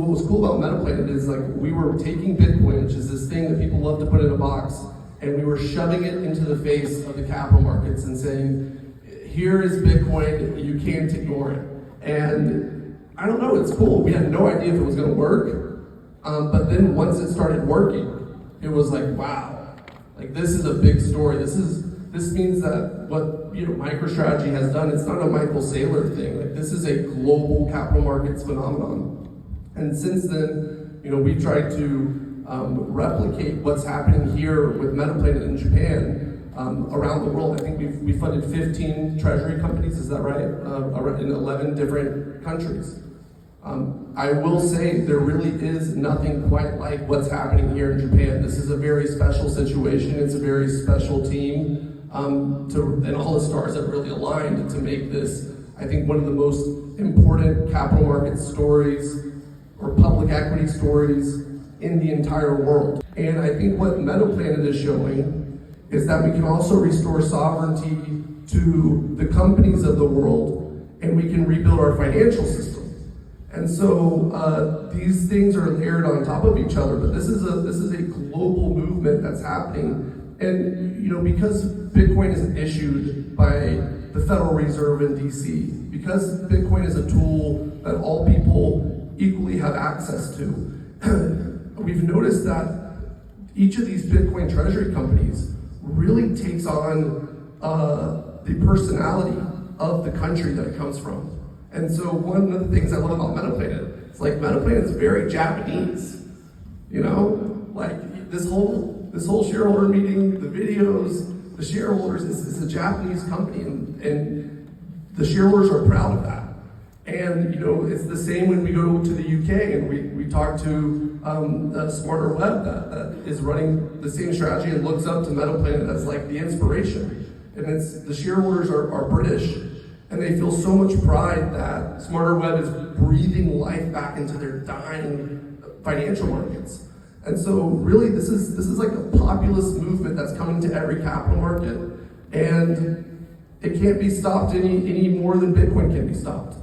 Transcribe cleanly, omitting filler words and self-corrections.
what was cool about Metaplanet is like we were taking Bitcoin, which is this thing that people love to put in a box, and we were shoving it into the face of the capital markets and saying, here is Bitcoin, you can't ignore it. And I don't know, it's cool. We had no idea if it was gonna work, but then once it started working, it was like, wow, like this is a big story. This means that what MicroStrategy has done, it's not a Michael Saylor thing. Like this is a global capital markets phenomenon. And since then, we've tried to replicate what's happening here with Metaplanet in Japan around the world. I think we funded 15 Treasury companies, is that right? In 11 different countries. I will say there really is nothing quite like what's happening here in Japan. This is a very special situation. It's a very special team. And all the stars have really aligned to make this, I think, one of the most important capital market stories or public equity stories in the entire world. And I think what Metaplanet is showing is that we can also restore sovereignty to the companies of the world, and we can rebuild our financial system. And so these things are layered on top of each other, but this is a global movement that's happening. And because Bitcoin is issued by the Federal Reserve in DC, because Bitcoin is a tool that all people equally have access to, we've noticed that each of these Bitcoin treasury companies really takes on the personality of the country that it comes from. And so one of the things I love about Metaplanet is like Metaplanet is very Japanese, like this whole shareholder meeting, the videos, the shareholders, is a Japanese company, and the shareholders are proud of that. And it's the same when we go to the UK and we talk to Smarter Web that is running the same strategy and looks up to Metaplanet as like the inspiration. And the shareholders are British, and they feel so much pride that Smarter Web is breathing life back into their dying financial markets. And so really this is like a populist movement that's coming to every capital market, and it can't be stopped any more than Bitcoin can be stopped.